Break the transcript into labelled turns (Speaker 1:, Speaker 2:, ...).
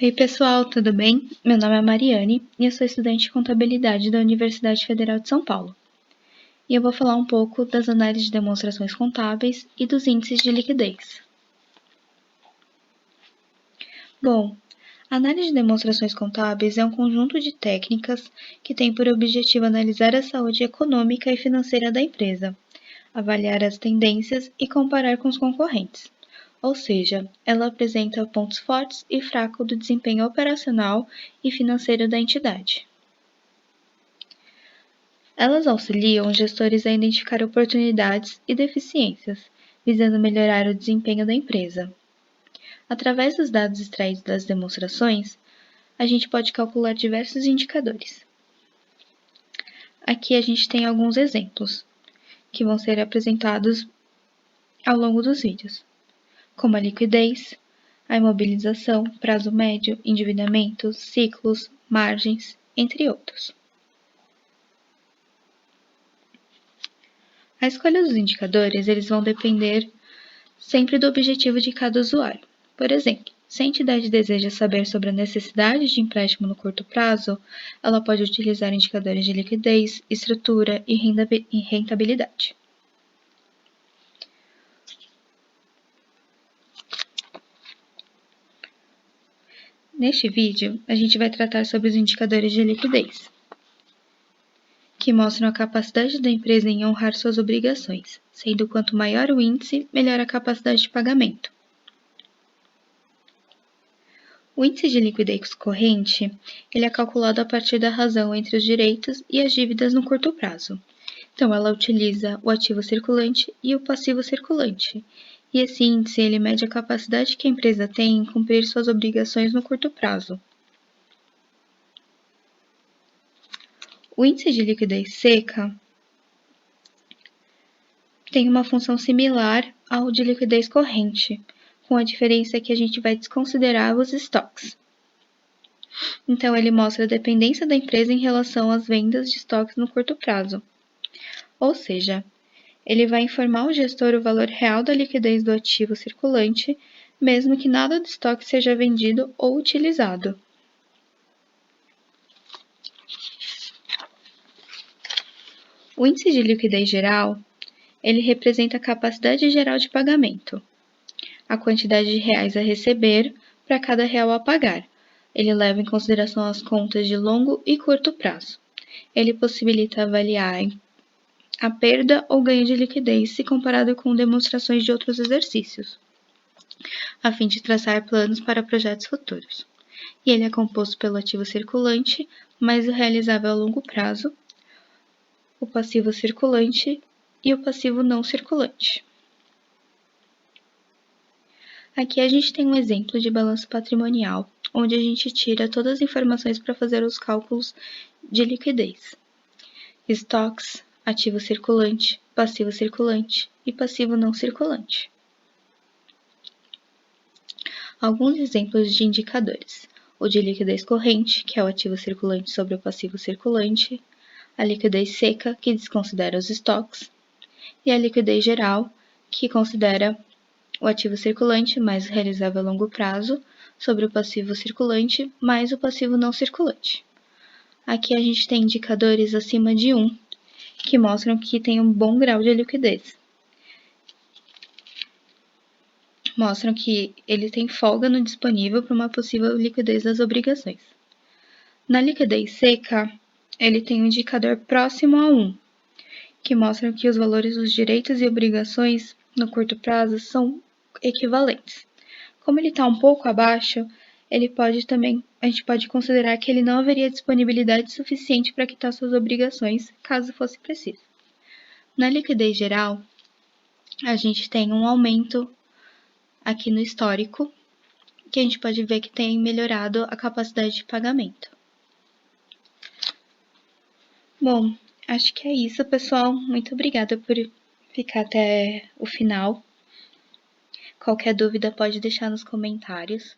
Speaker 1: Oi pessoal, tudo bem? Meu nome é Mariane e eu sou estudante de contabilidade da Universidade Federal de São Paulo. E eu vou falar um pouco das análises de demonstrações contábeis e dos índices de liquidez. Bom, a análise de demonstrações contábeis é um conjunto de técnicas que tem por objetivo analisar a saúde econômica e financeira da empresa, avaliar as tendências e comparar com os concorrentes. Ou seja, ela apresenta pontos fortes e fracos do desempenho operacional e financeiro da entidade. Elas auxiliam os gestores a identificar oportunidades e deficiências, visando melhorar o desempenho da empresa. Através dos dados extraídos das demonstrações, a gente pode calcular diversos indicadores. Aqui a gente tem alguns exemplos, que vão ser apresentados ao longo dos vídeos, como a liquidez, a imobilização, prazo médio, endividamento, ciclos, margens, entre outros. A escolha dos indicadores eles vão depender sempre do objetivo de cada usuário. Por exemplo, se a entidade deseja saber sobre a necessidade de empréstimo no curto prazo, ela pode utilizar indicadores de liquidez, estrutura e rentabilidade. Neste vídeo, a gente vai tratar sobre os indicadores de liquidez, que mostram a capacidade da empresa em honrar suas obrigações, sendo quanto maior o índice, melhor a capacidade de pagamento. O índice de liquidez corrente ele é calculado a partir da razão entre os direitos e as dívidas no curto prazo. Então, ela utiliza o ativo circulante e o passivo circulante. E esse índice ele mede a capacidade que a empresa tem em cumprir suas obrigações no curto prazo. O índice de liquidez seca tem uma função similar ao de liquidez corrente, com a diferença que a gente vai desconsiderar os estoques. Então, ele mostra a dependência da empresa em relação às vendas de estoques no curto prazo. Ou seja, ele vai informar ao gestor o valor real da liquidez do ativo circulante, mesmo que nada do estoque seja vendido ou utilizado. O índice de liquidez geral, ele representa a capacidade geral de pagamento, a quantidade de reais a receber para cada real a pagar. Ele leva em consideração as contas de longo e curto prazo. Ele possibilita avaliar a perda ou ganho de liquidez se comparado com demonstrações de outros exercícios, a fim de traçar planos para projetos futuros. E ele é composto pelo ativo circulante, mais o realizável a longo prazo, o passivo circulante e o passivo não circulante. Aqui a gente tem um exemplo de balanço patrimonial, onde a gente tira todas as informações para fazer os cálculos de liquidez. Estoques, ativo circulante, passivo circulante e passivo não circulante. Alguns exemplos de indicadores. O de liquidez corrente, que é o ativo circulante sobre o passivo circulante, a liquidez seca, que desconsidera os estoques, e a liquidez geral, que considera o ativo circulante mais o realizável a longo prazo sobre o passivo circulante mais o passivo não circulante. Aqui a gente tem indicadores acima de 1, que mostram que tem um bom grau de liquidez. Mostram que ele tem folga no disponível para uma possível liquidez das obrigações. Na liquidez seca, ele tem um indicador próximo a 1, que mostram que os valores dos direitos e obrigações no curto prazo são equivalentes. Como ele está um pouco abaixo, a gente pode considerar que ele não haveria disponibilidade suficiente para quitar suas obrigações, caso fosse preciso. Na liquidez geral, a gente tem um aumento aqui no histórico, que a gente pode ver que tem melhorado a capacidade de pagamento. Bom, acho que é isso, pessoal. Muito obrigada por ficar até o final. Qualquer dúvida pode deixar nos comentários.